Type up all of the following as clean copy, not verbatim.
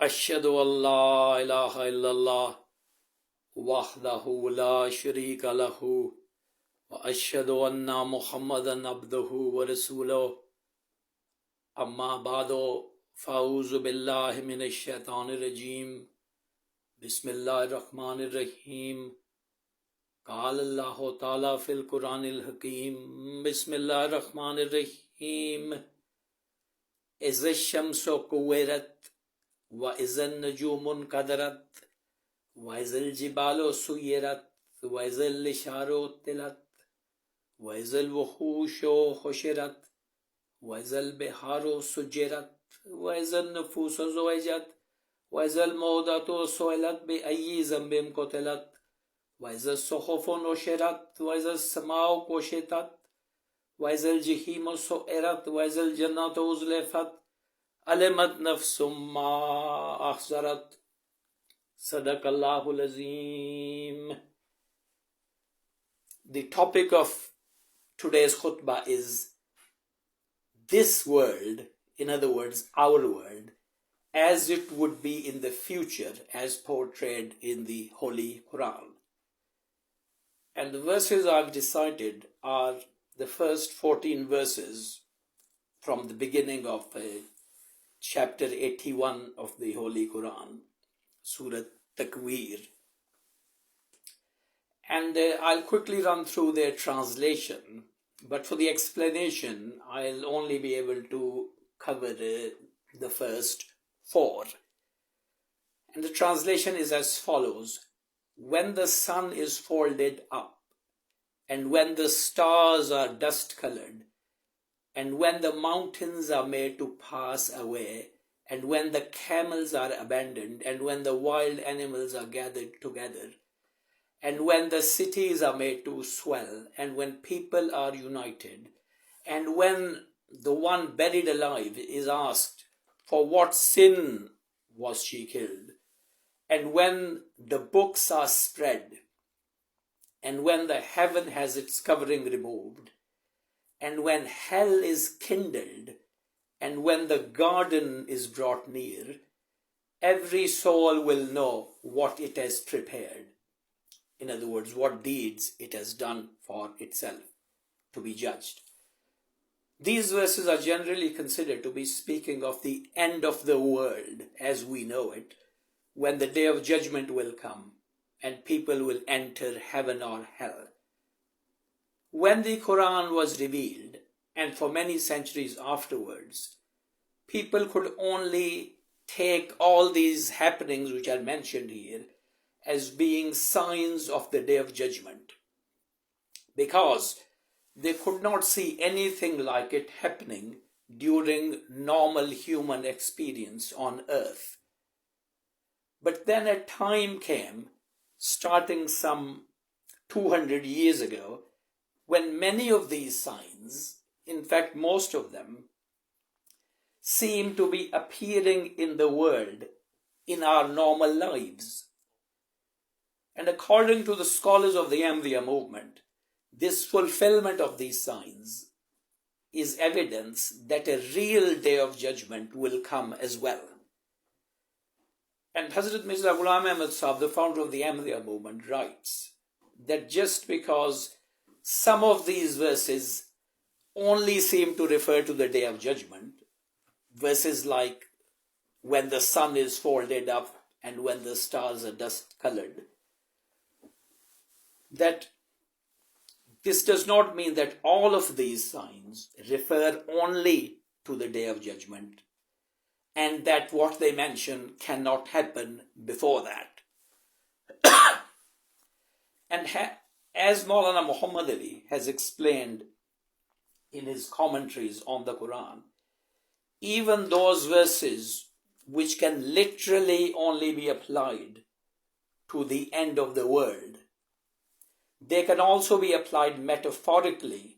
أشهد أن لا إله إلا الله وحده لا شريك له وأشهد أن محمدا عبده ورسوله أما بعد فأعوذ بالله من الشيطان الرجيم بسم الله الرحمن الرحيم قال الله تعالى في القرآن الحكيم بسم الله الرحمن الرحيم إذا الشمس كورت وإذا النجوم انكدرت وإذا الجبال سيرت وإذا الإشار طلت وإذا الوحوش حشرت وإذا البحار سجرت وإذا النفوس زوجت وإذا الموءودة سئلت بأي ذنب قتلت وإذا الصحف نشرت وإذا السماء كشطت وإذا الجحيم سعرت وإذا الجنة أزلفت علمت نفس ما أحضرت صدق الله العظيم. The topic of today's khutbah is this world, in other words, our world, as it would be in the future as portrayed in the Holy Quran. And the verses I've decided are the first 14 verses from the beginning of chapter 81 of the Holy Quran, Surah Takwir. And I'll quickly run through their translation, but for the explanation, I'll only be able to cover the first 4. And the translation is as follows: when the sun is folded up, and when the stars are dust-colored, and when the mountains are made to pass away, and when the camels are abandoned, and when the wild animals are gathered together, and when the cities are made to swell, and when people are united, and when the one buried alive is asked, for what sin was she killed? And when the books are spread, and when the heaven has its covering removed, and when hell is kindled, and when the garden is brought near, every soul will know what it has prepared. In other words, what deeds it has done for itself to be judged. These verses are generally considered to be speaking of the end of the world as we know it, when the day of judgment will come and people will enter heaven or hell. When the Quran was revealed, and for many centuries afterwards, people could only take all these happenings which are mentioned here as being signs of the day of judgment, because they could not see anything like it happening during normal human experience on earth. But then a time came, starting some 200 years ago, when many of these signs, in fact most of them, seem to be appearing in the world in our normal lives. And according to the scholars of the Ahmadiyya movement, this fulfillment of these signs is evidence that a real day of judgment will come as well. And Hazrat Mirza Ghulam Ahmad Sahib, the founder of the Ahmadiyya movement, writes that just because some of these verses only seem to refer to the day of judgment, verses like when the sun is folded up and when the stars are dust-colored, that this does not mean that all of these signs refer only to the day of judgment, and that what they mention cannot happen before that. And as Maulana Muhammad Ali has explained in his commentaries on the Quran, even those verses which can literally only be applied to the end of the world, they can also be applied metaphorically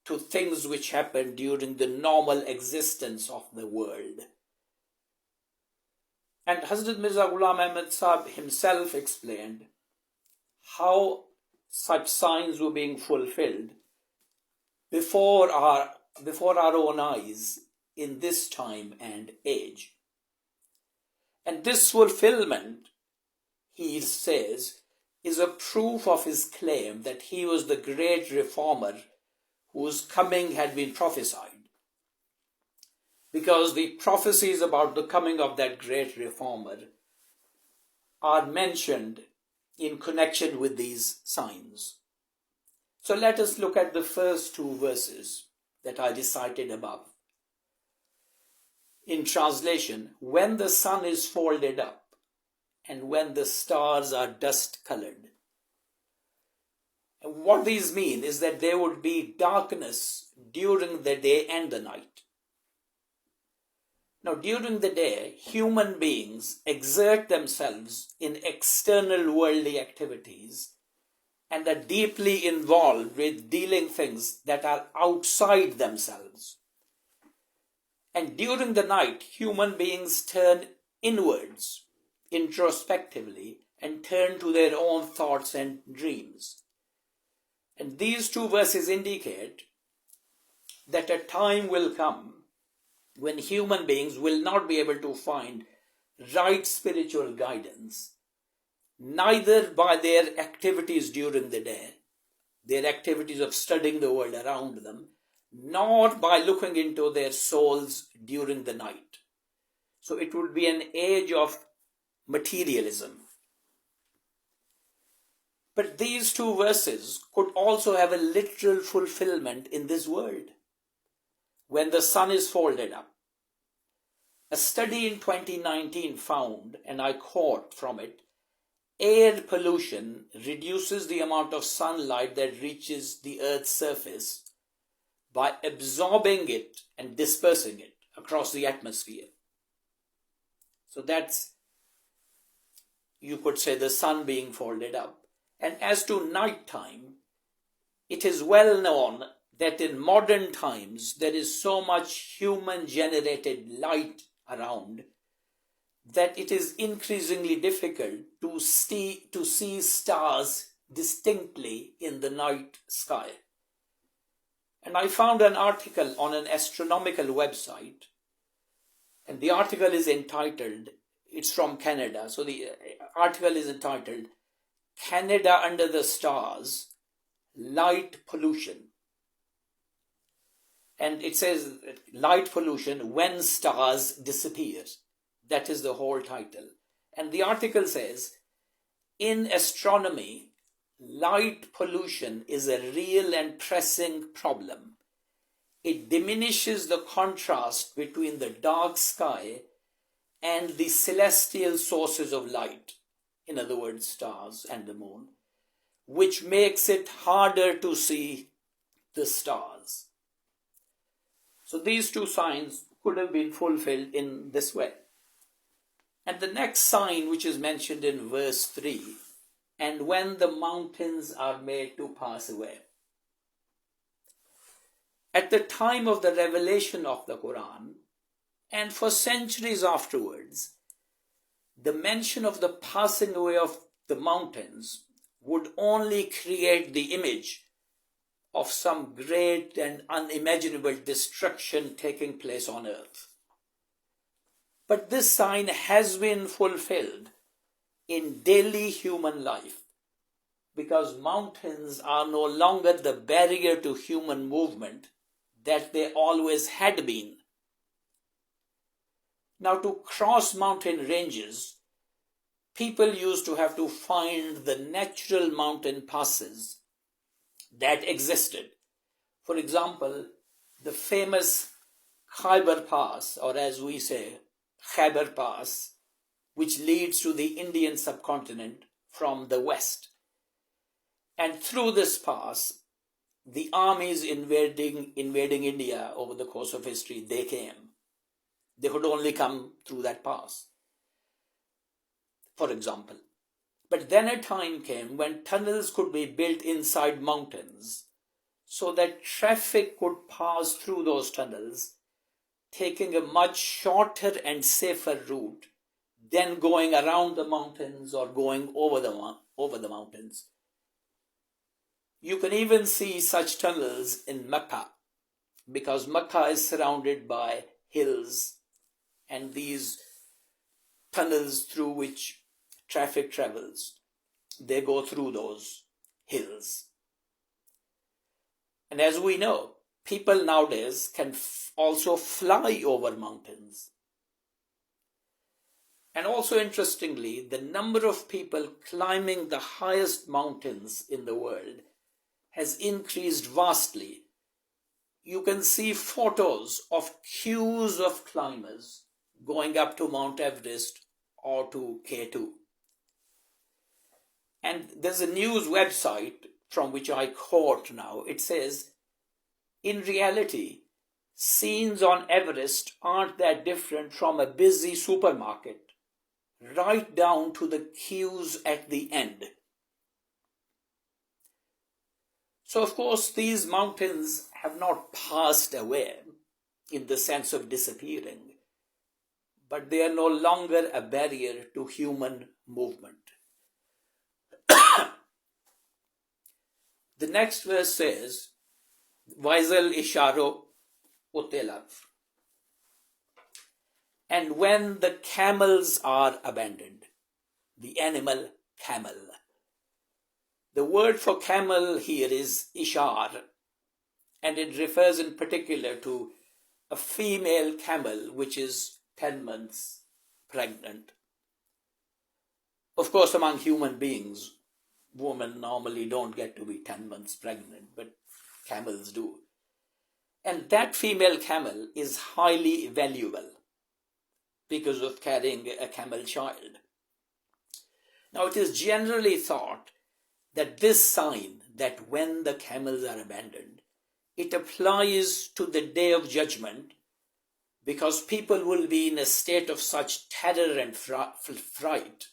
to things which happen during the normal existence of the world. And Hazrat Mirza Ghulam Ahmad Sahib himself explained how such signs were being fulfilled before our own eyes in this time and age. And this fulfillment, he says, is a proof of his claim that he was the great reformer whose coming had been prophesied. Because the prophecies about the coming of that great reformer are mentioned in connection with these signs. So let us look at the first two verses that I recited above. In translation, when the sun is folded up and when the stars are dust-colored. And what these mean is that there would be darkness during the day and the night. Now, during the day, human beings exert themselves in external worldly activities and are deeply involved with dealing things that are outside themselves. And during the night, human beings turn inwards, introspectively, and turn to their own thoughts and dreams. And these two verses indicate that a time will come when human beings will not be able to find right spiritual guidance, neither by their activities during the day, their activities of studying the world around them, nor by looking into their souls during the night. So it would be an age of materialism. But these two verses could also have a literal fulfillment in this world. When the sun is folded up. A study in 2019 found, and I quote from it, air pollution reduces the amount of sunlight that reaches the Earth's surface by absorbing it and dispersing it across the atmosphere. So that's, you could say, the sun being folded up. And as to nighttime, it is well known that in modern times there is so much human-generated light around that it is increasingly difficult to see stars distinctly in the night sky. And I found an article on an astronomical website, and the article is entitled, it's from Canada, so the article is entitled, Canada Under the Stars, Light Pollution. And it says, light pollution when stars disappear. That is the whole title. And the article says, in astronomy, light pollution is a real and pressing problem. It diminishes the contrast between the dark sky and the celestial sources of light, in other words, stars and the moon, which makes it harder to see the stars. So these two signs could have been fulfilled in this way. And the next sign, which is mentioned in verse 3, and when the mountains are made to pass away. At the time of the revelation of the Quran, and for centuries afterwards, the mention of the passing away of the mountains would only create the image of some great and unimaginable destruction taking place on earth. But this sign has been fulfilled in daily human life because mountains are no longer the barrier to human movement that they always had been. Now, to cross mountain ranges, people used to have to find the natural mountain passes that existed. For example, the famous Khyber Pass, or as we say, Khyber Pass, which leads to the Indian subcontinent from the west. And through this pass, the armies invading India over the course of history, they came. They could only come through that pass, for example. But then a time came when tunnels could be built inside mountains so that traffic could pass through those tunnels, taking a much shorter and safer route than going around the mountains or going over the mountains. You can even see such tunnels in Mecca, because Mecca is surrounded by hills, and these tunnels through which traffic travels. They go through those hills. And as we know, people nowadays can also fly over mountains. And also interestingly, the number of people climbing the highest mountains in the world has increased vastly. You can see photos of queues of climbers going up to Mount Everest or to K2. And there's a news website from which I quote now. It says, in reality, scenes on Everest aren't that different from a busy supermarket, right down to the queues at the end. So, of course, these mountains have not passed away in the sense of disappearing, but they are no longer a barrier to human movement. The next verse says, Vaisal isharo utelav. And when the camels are abandoned, the animal camel. The word for camel here is ishar, and it refers in particular to a female camel which is 10 months pregnant. Of course, among human beings, women normally don't get to be 10 months pregnant, but camels do. And that female camel is highly valuable because of carrying a camel child. Now, it is generally thought that this sign, that when the camels are abandoned, it applies to the day of judgment, because people will be in a state of such terror and fright.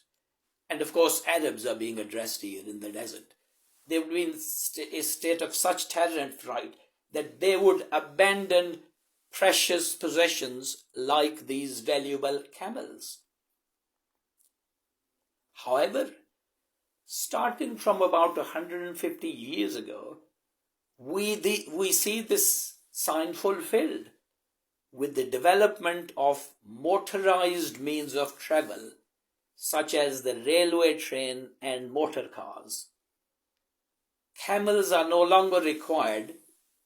And of course, Arabs are being addressed here in the desert. They will be in a state of such terror and fright that they would abandon precious possessions like these valuable camels. However, starting from about 150 years ago, we see this sign fulfilled with the development of motorized means of travel, such as the railway train and motor cars. Camels are no longer required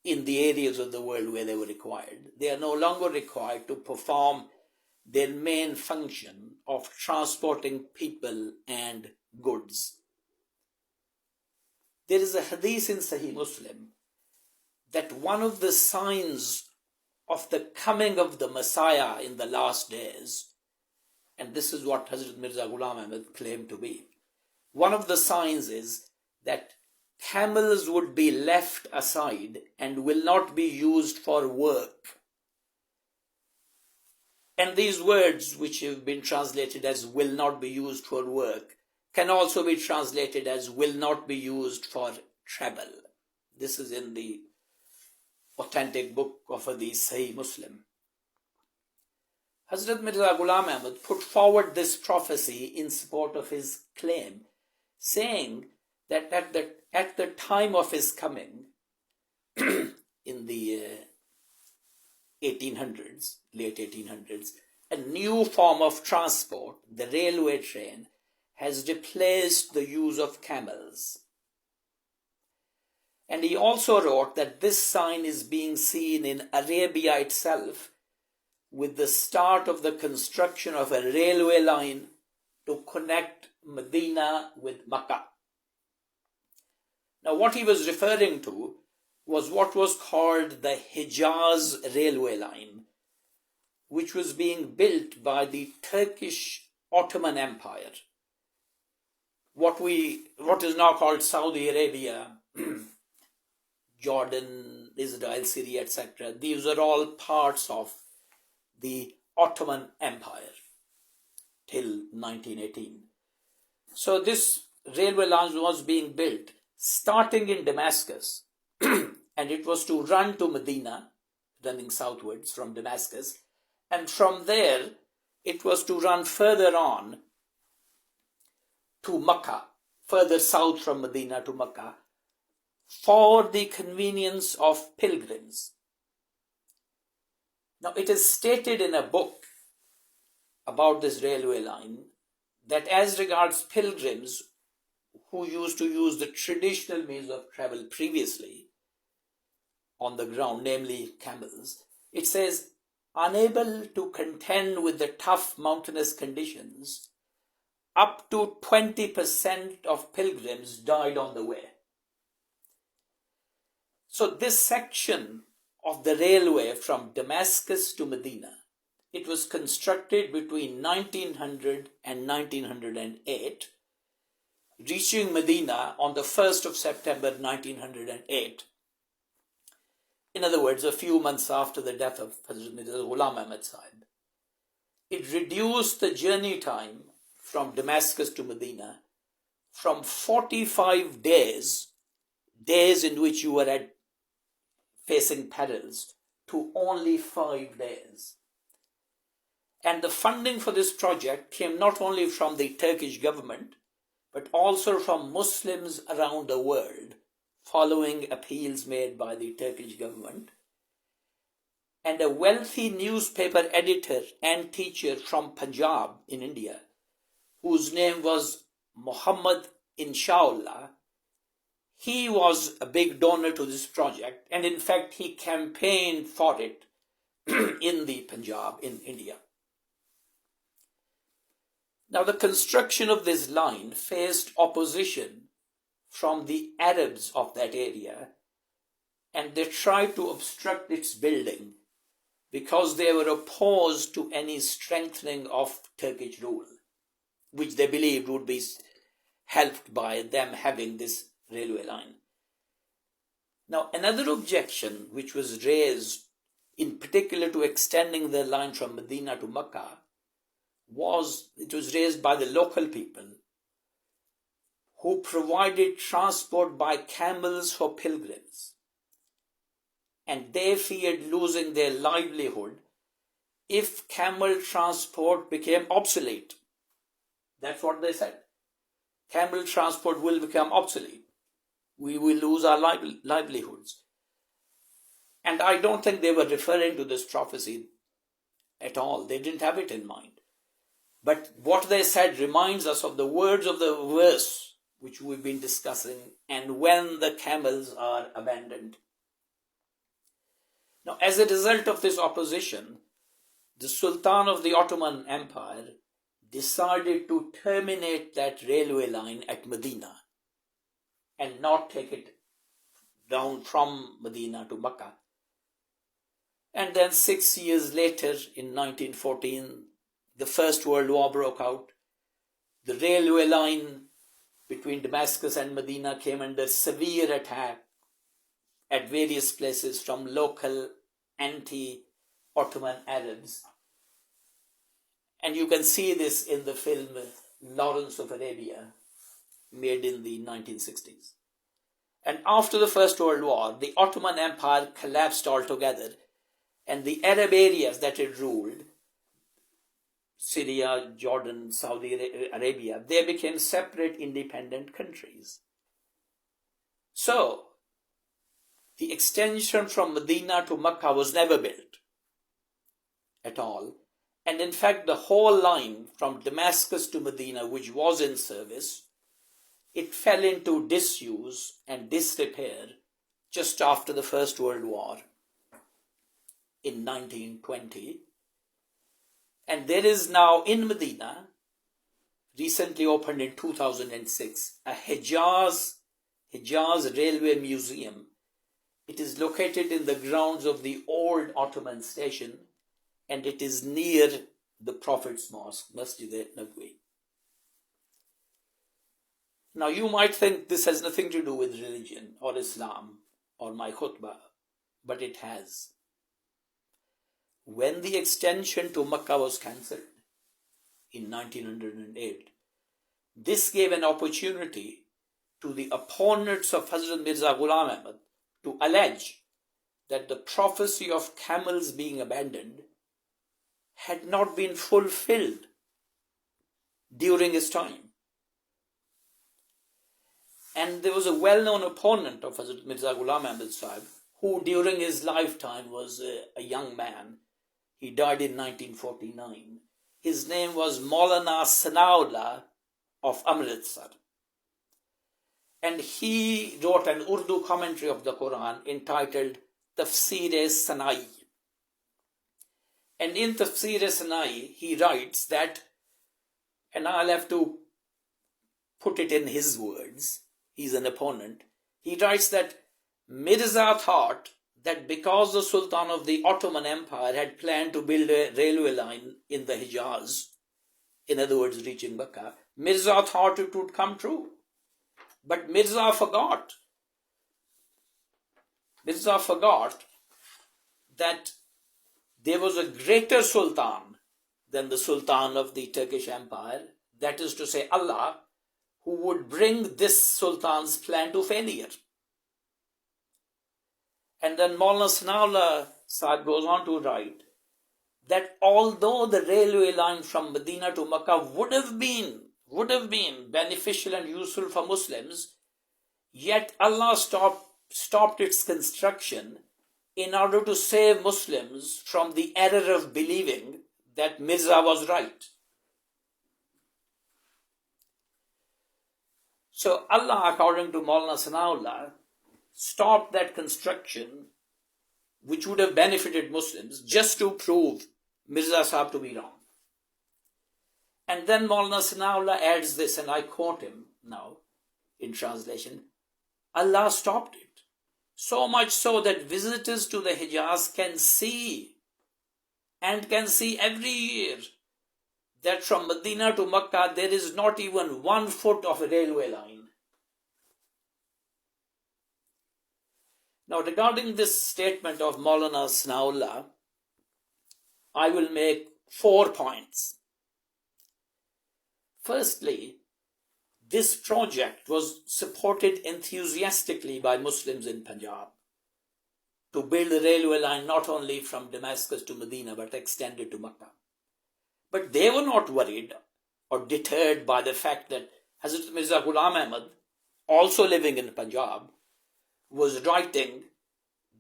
in the areas of the world where they were required. They are no longer required to perform their main function of transporting people and goods. There is a hadith in Sahih Muslim that one of the signs of the coming of the Messiah in the last days, and this is what Hazrat Mirza Ghulam Ahmad claimed to be, one of the signs is that camels would be left aside and will not be used for work. And these words, which have been translated as will not be used for work, can also be translated as will not be used for travel. This is in the authentic book of Hadith Sahih Muslim. Hazrat Mirza Ghulam Ahmad put forward this prophecy in support of his claim, saying that at the time of his coming, in the 1800s, late 1800s, a new form of transport, the railway train, has replaced the use of camels. And he also wrote that this sign is being seen in Arabia itself, with the start of the construction of a railway line to connect Medina with Makkah. Now, what he was referring to was what was called the Hijaz railway line, which was being built by the Turkish Ottoman Empire. What is now called Saudi Arabia, Jordan, Israel, Syria, etc. These are all parts of the Ottoman Empire till 1918. So this railway line was being built starting in Damascus, and it was to run to Medina, running southwards from Damascus, and from there it was to run further on to Makkah, further south from Medina to Makkah, for the convenience of pilgrims. Now, it is stated in a book about this railway line that as regards pilgrims who used to use the traditional means of travel previously on the ground, namely camels, it says, unable to contend with the tough mountainous conditions, up to 20% of pilgrims died on the way. So this section of the railway from Damascus to Medina, it was constructed between 1900 and 1908, reaching Medina on the 1st of September 1908. In other words, a few months after the death of Hazrat Mirza Ghulam Ahmad Sahib. It reduced the journey time from Damascus to Medina from 45 days in which you were facing perils, to only 5 days. And the funding for this project came not only from the Turkish government, but also from Muslims around the world, following appeals made by the Turkish government. And a wealthy newspaper editor and teacher from Punjab in India, whose name was Muhammad Inshallah, he was a big donor to this project, and in fact he campaigned for it in the Punjab in India. Now the construction of this line faced opposition from the Arabs of that area, and they tried to obstruct its building because they were opposed to any strengthening of Turkish rule, which they believed would be helped by them having this railway line. Now, another objection which was raised in particular to extending the line from Medina to Mecca was raised by the local people who provided transport by camels for pilgrims. And they feared losing their livelihood if camel transport became obsolete. That's what they said. Camel transport will become obsolete. We will lose our livelihoods. And I don't think they were referring to this prophecy at all. They didn't have it in mind. But what they said reminds us of the words of the verse which we've been discussing, and when the camels are abandoned. Now, as a result of this opposition, the Sultan of the Ottoman Empire decided to terminate that railway line at Medina and not take it down from Medina to Mecca. And then 6 years later, in 1914, the First World War broke out. The railway line between Damascus and Medina came under severe attack at various places from local anti-Ottoman Arabs. And you can see this in the film Lawrence of Arabia, made in the 1960s. And after the First World War, the Ottoman Empire collapsed altogether, and the Arab areas that it ruled, Syria, Jordan, Saudi Arabia, they became separate independent countries. So, the extension from Medina to Mecca was never built at all. And in fact, the whole line from Damascus to Medina, which was in service, it fell into disuse and disrepair just after the First World War in 1920. And there is now in Medina, recently opened in 2006, a Hijaz Railway Museum. It is located in the grounds of the old Ottoman station, and it is near the Prophet's Mosque, Masjid-e-Nabawi. Now you might think this has nothing to do with religion or Islam or my khutbah, but it has. When the extension to Mecca was cancelled in 1908, this gave an opportunity to the opponents of Hazrat Mirza Ghulam Ahmad to allege that the prophecy of camels being abandoned had not been fulfilled during his time. And there was a well-known opponent of Hazrat Mirza Ghulam Ahmad Sahib, who during his lifetime was a young man. He died in 1949. His name was Maulana Sanaullah of Amritsar. And he wrote an Urdu commentary of the Quran entitled Tafsir-e-Sanai. And in Tafsir-e-Sanai, he writes that, and I'll have to put it in his words, he's an opponent. He writes that Mirza thought that because the Sultan of the Ottoman Empire had planned to build a railway line in the Hijaz, in other words, reaching Mecca, Mirza thought it would come true. But Mirza forgot. Mirza forgot that there was a greater Sultan than the Sultan of the Turkish Empire, that is to say Allah, who would bring this Sultan's plan to failure. And then Maulana Sanaullah Sahib goes on to write that although the railway line from Medina to Makkah would have been beneficial and useful for Muslims, yet Allah stopped its construction in order to save Muslims from the error of believing that Mirza was right. So Allah, according to Maulana Sanaullah, stopped that construction which would have benefited Muslims just to prove Mirza Sahib to be wrong. And then Maulana Sanaullah adds this, and I quote him now in translation, Allah stopped it. So much so that visitors to the Hijaz can see every year that from Medina to Makkah there is not even 1 foot of a railway line. Now, regarding this statement of Maulana Sanaullah, I will make 4 points. Firstly, this project was supported enthusiastically by Muslims in Punjab to build a railway line not only from Damascus to Medina but extended to Makkah. But they were not worried or deterred by the fact that Hazrat Mirza Ghulam Ahmad, also living in Punjab, was writing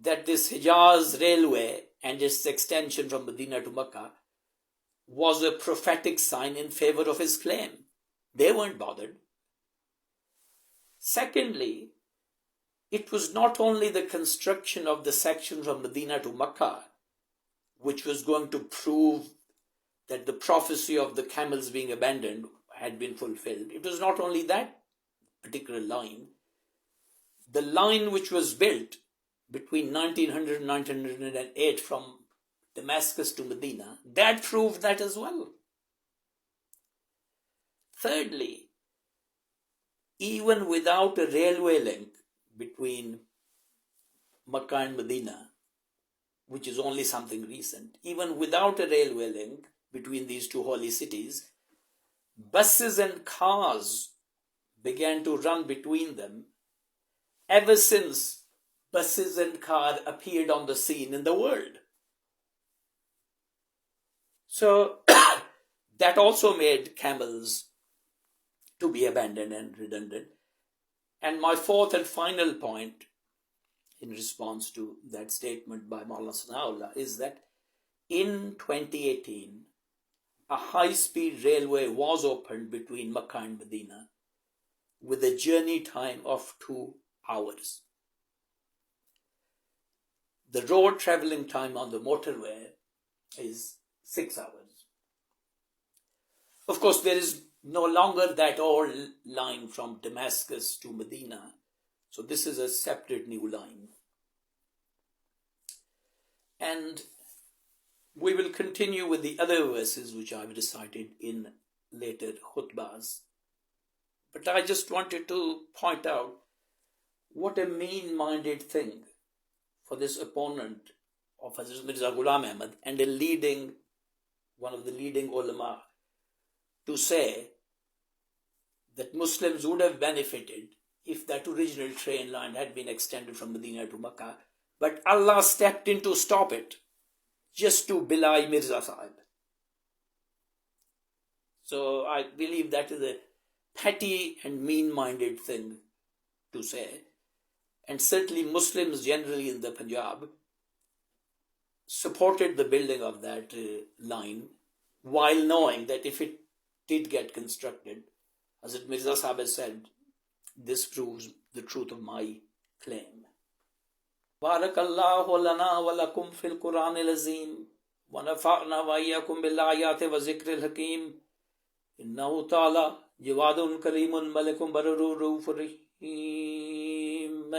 that this Hijaz railway and its extension from Medina to Makkah was a prophetic sign in favor of his claim. They weren't bothered. Secondly, it was not only the construction of the section from Medina to Makkah which was going to prove that the prophecy of the camels being abandoned had been fulfilled. It was not only that particular line. The line which was built between 1900 and 1908 from Damascus to Medina, that proved that as well. Thirdly, even without a railway link between Makkah and Medina, which is only something recent, even without a railway link between these two holy cities, buses and cars began to run between them ever since buses and cars appeared on the scene in the world. So that also made camels to be abandoned and redundant. And my fourth and final point in response to that statement by Maulana Sanaullah is that in 2018, a high-speed railway was opened between Makkah and Medina with a journey time of 2 hours. The road travelling time on the motorway is 6 hours. Of course, there is no longer that old line from Damascus to Medina, so this is a separate new line. And we will continue with the other verses which I've recited in later khutbahs. But I just wanted to point out what a mean-minded thing for this opponent of Hazrat Mirza Ghulam Ahmad and one of the leading ulama to say that Muslims would have benefited if that original train line had been extended from Medina to Makkah, but Allah stepped in to stop it just to belie Mirza Sahib. So I believe that is a petty and mean-minded thing to say. And certainly Muslims generally in the Punjab supported the building of that line while knowing that if it did get constructed, as Mirza Sahib has said, this proves the truth of my claim. Barakallahu lana wa lakum fil Quran al-Azim wa nafa'na wa iyyakum bil ayati wa zikril hakim innahu ta'ala jawadun karimun malikum barurur rahim.